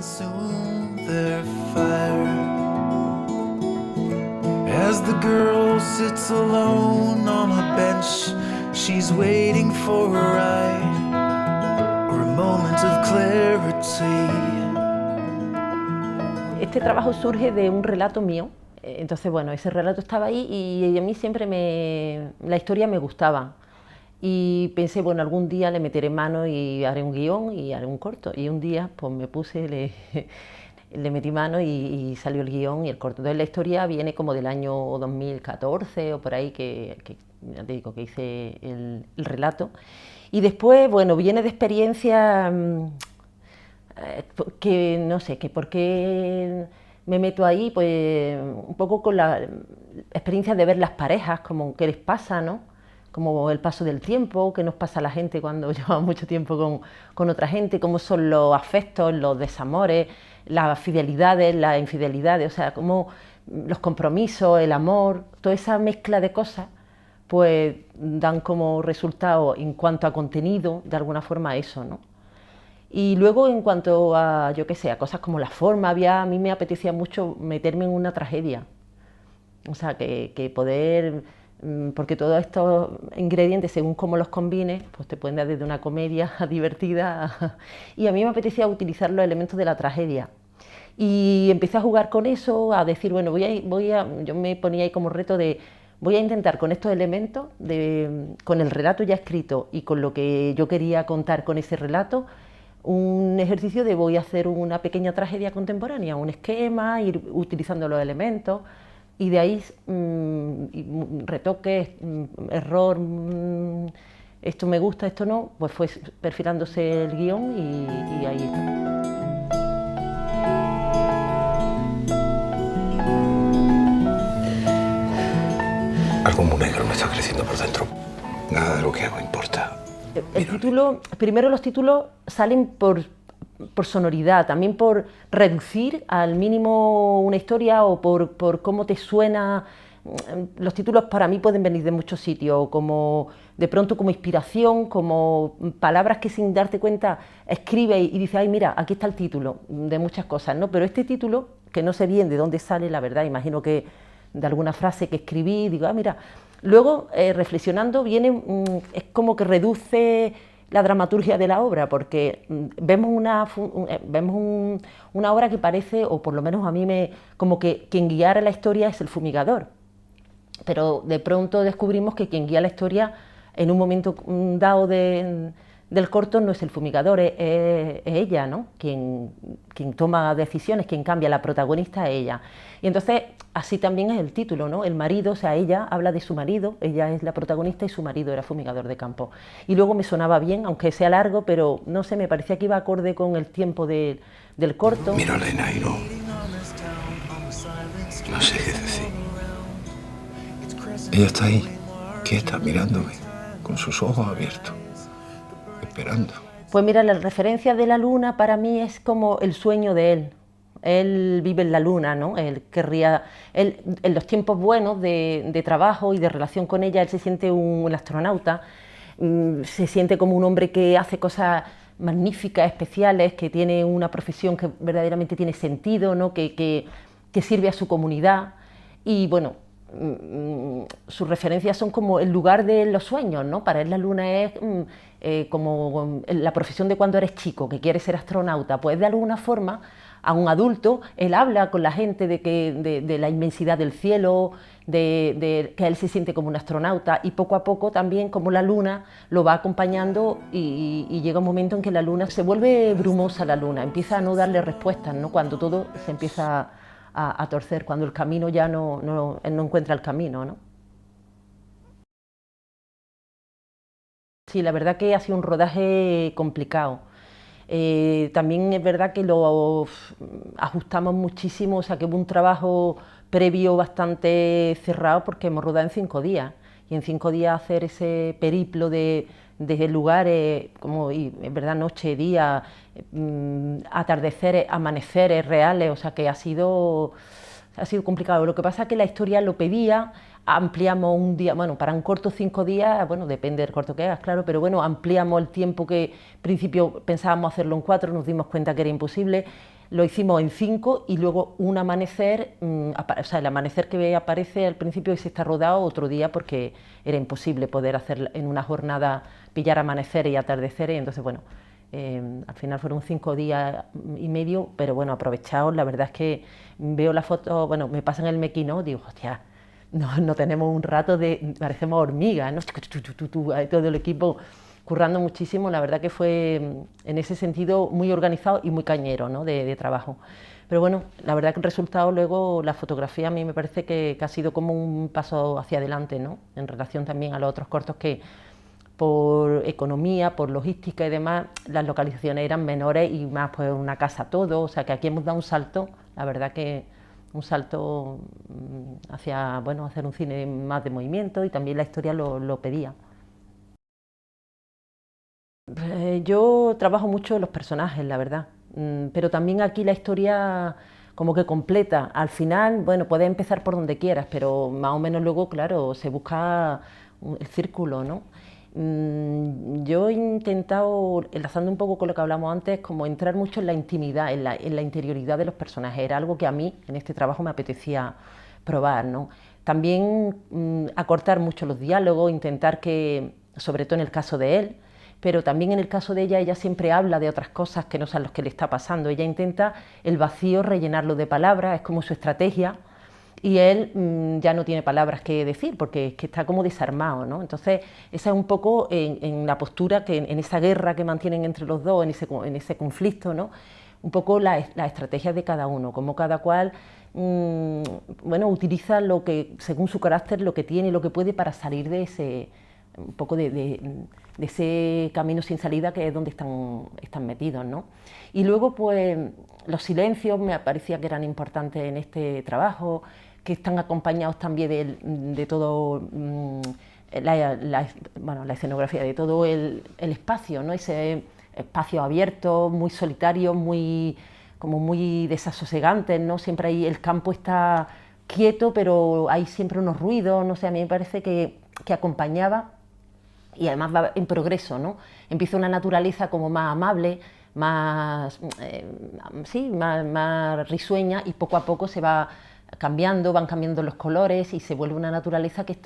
consume their fire. As the girl sits alone on a bench, she's waiting for a ride or a moment of clarity. Este trabajo surge de un relato mío. Entonces, bueno, ese relato estaba ahí y a mí siempre la historia me gustaba. Y pensé, bueno, algún día le meteré mano y haré un guión y haré un corto. Y un día, pues me puse, le metí mano y salió el guión y el corto. Entonces la historia viene como del año 2014 o por ahí que ya te digo, que hice el relato. Y después, bueno, viene de experiencia que no sé, que por qué me meto ahí, pues un poco con la experiencia de ver las parejas, como qué les pasa, ¿no? Como el paso del tiempo, qué nos pasa a la gente cuando lleva mucho tiempo con otra gente, cómo son los afectos, los desamores, las fidelidades, las infidelidades, o sea, cómo los compromisos, el amor, toda esa mezcla de cosas, pues dan como resultado en cuanto a contenido, de alguna forma eso, ¿no? Y luego en cuanto a, yo qué sé, a cosas como la forma, a mí me apetecía mucho meterme en una tragedia. O sea, que poder, porque todos estos ingredientes, según cómo los combines, pues te pueden dar desde una comedia divertida. Y a mí me apetecía utilizar los elementos de la tragedia. Y empecé a jugar con eso, a decir, bueno, yo me ponía ahí como reto de, voy a intentar con estos elementos, con el relato ya escrito y con lo que yo quería contar con ese relato, un ejercicio de voy a hacer una pequeña tragedia contemporánea, un esquema, ir utilizando los elementos y de ahí retoques, error, esto me gusta, esto no, pues fue perfilándose el guión y ahí está. Algo muy negro me está creciendo por dentro. Nada de lo que hago importa. El título, primero los títulos salen por sonoridad, también por reducir al mínimo una historia o por cómo te suena. Los títulos para mí pueden venir de muchos sitios, como de pronto como inspiración, como palabras que sin darte cuenta escribes y dices, ay mira, aquí está el título de muchas cosas, ¿no? Pero este título, que no sé bien de dónde sale, la verdad, imagino que de alguna frase que escribí, digo, ah mira, luego reflexionando viene, es como que reduce la dramaturgia de la obra, porque vemos una obra que parece, o por lo menos a mí como que quien guiara la historia es el fumigador, pero de pronto descubrimos que quien guía la historia en un momento dado del corto no es el fumigador, es ella, ¿no? Quien toma decisiones, quien cambia, la protagonista es ella. Y entonces así también es el título, ¿no? El marido, o sea, ella habla de su marido, ella es la protagonista y su marido era fumigador de campo. Y luego me sonaba bien, aunque sea largo, pero no sé, me parecía que iba acorde con el tiempo del corto. Miro a Elena y no sé qué decir. Ella está ahí, quieta, mirándome, con sus ojos abiertos, esperando. Pues mira, la referencia de la luna para mí es como el sueño de él. Él vive en la luna, ¿no? Él en los tiempos buenos de trabajo y de relación con ella, él se siente un astronauta, se siente como un hombre que hace cosas magníficas, especiales, que tiene una profesión que verdaderamente tiene sentido, ¿no? Que sirve a su comunidad. Y bueno, sus referencias son como el lugar de los sueños, ¿no? Para él la luna es como la profesión de cuando eres chico, que quieres ser astronauta, pues de alguna forma a un adulto, él habla con la gente de la inmensidad del cielo, de que él se siente como un astronauta y poco a poco también como la luna lo va acompañando y llega un momento en que la luna se vuelve brumosa, la luna empieza a no darle respuestas, ¿no? Cuando todo se empieza a torcer, cuando el camino ya él no encuentra el camino, ¿no? Sí, la verdad que ha sido un rodaje complicado. También es verdad que lo ajustamos muchísimo, o sea que hubo un trabajo previo bastante cerrado porque hemos rodado en 5 días y en 5 días hacer ese periplo de lugares, como y, es verdad, noche, día, atardeceres, amaneceres reales, o sea que ha sido complicado. Lo que pasa es que la historia lo pedía, ampliamos un día, bueno, para un corto 5 días, bueno, depende del corto que hagas, claro, pero bueno, ampliamos el tiempo que en principio pensábamos hacerlo en 4, nos dimos cuenta que era imposible, lo hicimos en 5 y luego un amanecer, o sea, el amanecer que aparece al principio ese está rodado otro día porque era imposible poder hacer en una jornada, pillar amanecer y atardecer, y entonces bueno, al final fueron 5 días y medio, pero bueno, aprovechados, la verdad es que veo la foto, bueno, me pasan el making of, digo, hostia, no tenemos un rato parecemos hormigas, ¿no? Todo el equipo currando muchísimo, la verdad que fue en ese sentido muy organizado y muy cañero, ¿no? de trabajo. Pero bueno, la verdad que el resultado luego, la fotografía a mí me parece que ha sido como un paso hacia adelante, ¿no? En relación también a los otros cortos que por economía, por logística y demás, las localizaciones eran menores y más pues una casa todo, o sea que aquí hemos dado un salto, la verdad que un salto hacia, bueno, hacer un cine más de movimiento y también la historia lo pedía. Yo trabajo mucho en los personajes, la verdad, pero también aquí la historia como que completa. Al final, bueno, puedes empezar por donde quieras, pero más o menos luego, claro, se busca el círculo, ¿no? Yo he intentado, enlazando un poco con lo que hablamos antes, como entrar mucho en la intimidad, en la interioridad de los personajes. Era algo que a mí en este trabajo me apetecía probar, ¿no? También acortar mucho los diálogos, intentar que, sobre todo en el caso de él, pero también en el caso de ella siempre habla de otras cosas que no son las que le está pasando. Ella intenta el vacío rellenarlo de palabras, es como su estrategia, y él ya no tiene palabras que decir porque es que está como desarmado, ¿no? Entonces esa es un poco en la postura, en esa guerra que mantienen entre los dos, en ese conflicto, ¿no? Un poco las estrategias de cada uno, como cada cual bueno, utiliza lo que, según su carácter, lo que tiene y lo que puede para salir de ese, un poco de ese camino sin salida que es donde están metidos, ¿no? Y luego pues los silencios me parecía que eran importantes en este trabajo, que están acompañados también de todo la escenografía, de todo el espacio, ¿no? Ese espacio abierto, muy solitario, como muy desasosegante, ¿no? Siempre ahí el campo está quieto, pero hay siempre unos ruidos, no sé, a mí me parece que acompañaba y además va en progreso, ¿no? Empieza una naturaleza como más amable, más risueña, y poco a poco se va cambiando, van cambiando los colores y se vuelve una naturaleza que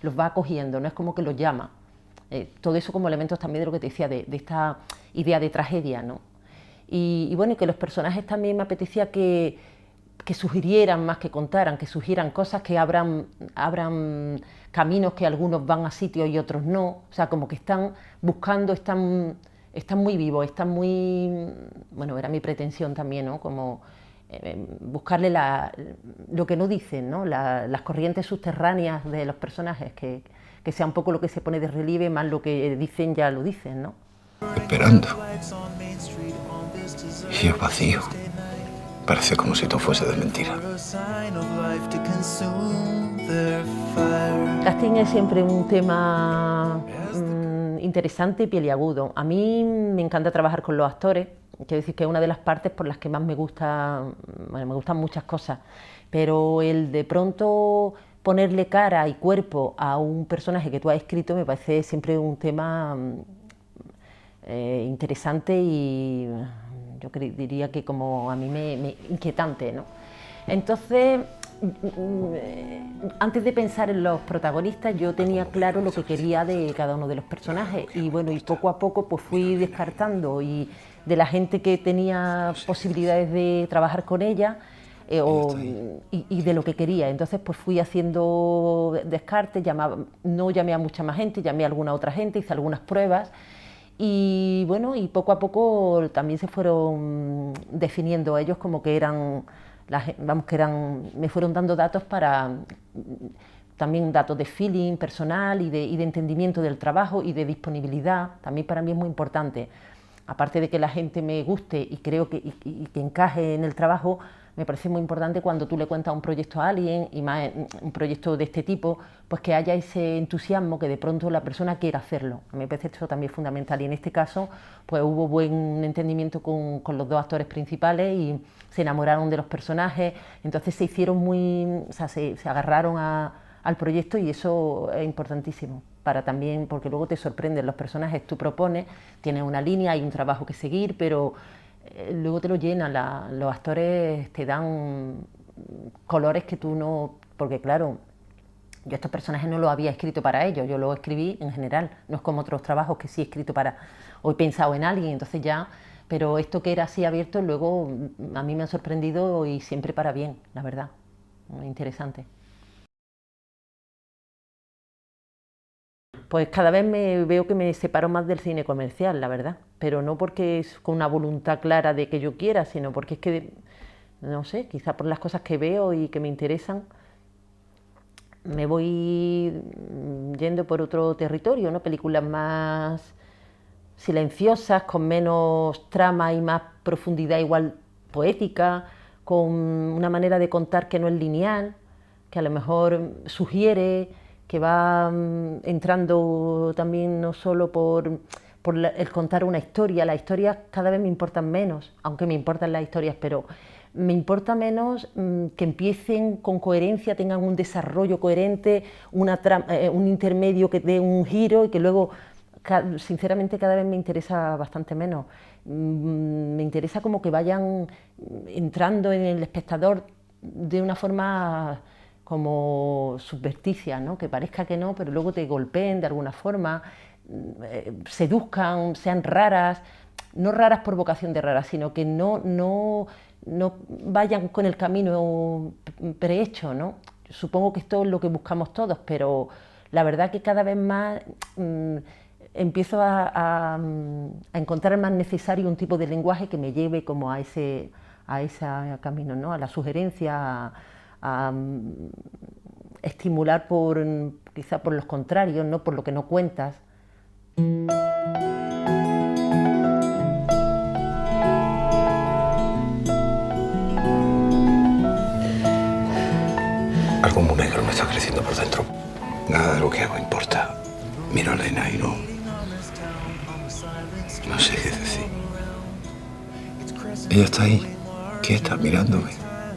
los va acogiendo, no es como que los llama. Todo eso como elementos también de lo que te decía, de esta idea de tragedia, ¿no? Y bueno, y que los personajes también me apetecía que sugirieran más que contaran, que sugieran cosas, que abran caminos, que algunos van a sitios y otros no, o sea, como que están buscando, están muy vivos, están muy, bueno, era mi pretensión también, ¿no? Como buscarle lo que no dicen, ¿no? Las corrientes subterráneas de los personajes, que sea un poco lo que se pone de relieve, más lo que dicen ya lo dicen, ¿no? Esperando. Y es vacío. Parece como si todo fuese de mentira. El casting es siempre un tema interesante y peliagudo. A mí me encanta trabajar con los actores, quiero decir que es una de las partes por las que más me gusta, bueno, me gustan muchas cosas, pero el de pronto ponerle cara y cuerpo a un personaje que tú has escrito me parece siempre un tema interesante y yo diría que como a mí me inquietante, ¿no? Entonces, antes de pensar en los protagonistas, yo tenía claro lo que quería de cada uno de los personajes y bueno, y poco a poco pues fui descartando y de la gente que tenía posibilidades de trabajar con ella y de lo que quería. Entonces pues fui haciendo descartes, no llamé a mucha más gente, llamé a alguna otra gente, hice algunas pruebas. Y bueno, y poco a poco también se fueron definiendo ellos como que me fueron dando datos también datos de feeling personal y de entendimiento del trabajo y de disponibilidad. También para mí es muy importante, aparte de que la gente me guste y creo que encaje en el trabajo, me parece muy importante cuando tú le cuentas un proyecto a alguien, y más un proyecto de este tipo, pues que haya ese entusiasmo, que de pronto la persona quiera hacerlo. A mí me parece esto también fundamental, y en este caso pues hubo buen entendimiento con los dos actores principales y se enamoraron de los personajes, entonces se hicieron se agarraron a al proyecto, y eso es importantísimo para también, porque luego te sorprenden los personajes. Tú propones, tienes una línea, hay un trabajo que seguir, pero luego te lo llenan, los actores te dan colores que tú no... Porque claro, yo estos personajes no los había escrito para ellos, yo los escribí en general, no es como otros trabajos que sí he escrito para... o he pensado en alguien, entonces ya... Pero esto que era así abierto, luego a mí me ha sorprendido y siempre para bien, la verdad. Muy interesante. Pues cada vez me veo que me separo más del cine comercial, la verdad. Pero no porque es con una voluntad clara de que yo quiera, sino porque es que, no sé, quizá por las cosas que veo y que me interesan, me voy yendo por otro territorio, ¿no? Películas más silenciosas, con menos trama y más profundidad, igual poética, con una manera de contar que no es lineal, que a lo mejor sugiere, que va entrando también no solo por el contar una historia. Las historias cada vez me importan menos, aunque me importan las historias, pero me importa menos que empiecen con coherencia, tengan un desarrollo coherente, un intermedio que dé un giro y que luego... Sinceramente cada vez me interesa bastante menos. Me interesa como que vayan entrando en el espectador de una forma como subverticia, ¿no? Que parezca que no, pero luego te golpeen de alguna forma, seduzcan, sean raras, no raras por vocación de raras, sino que no vayan con el camino prehecho, ¿no? Supongo que esto es lo que buscamos todos, pero la verdad que cada vez más empiezo a encontrar más necesario un tipo de lenguaje que me lleve como a ese camino, ¿no? A la sugerencia, a estimular quizá por los contrarios, no por lo que no cuentas. Algo muy negro me está creciendo por dentro. Nada de lo que hago importa. Miro a Elena y no sé qué decir. Ella está ahí, quieta, mirándome,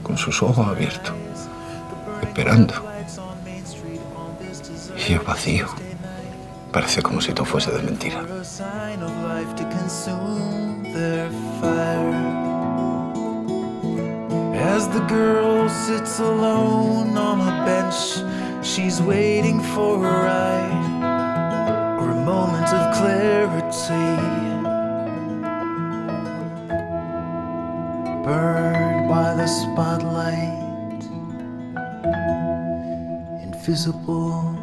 con sus ojos abiertos, esperando. Y yo vacío. Parece como si todo fuese de mentira. As the girl sits alone on a bench, she's waiting for a ride or a moment of clarity. Burned by the spotlight, invisible.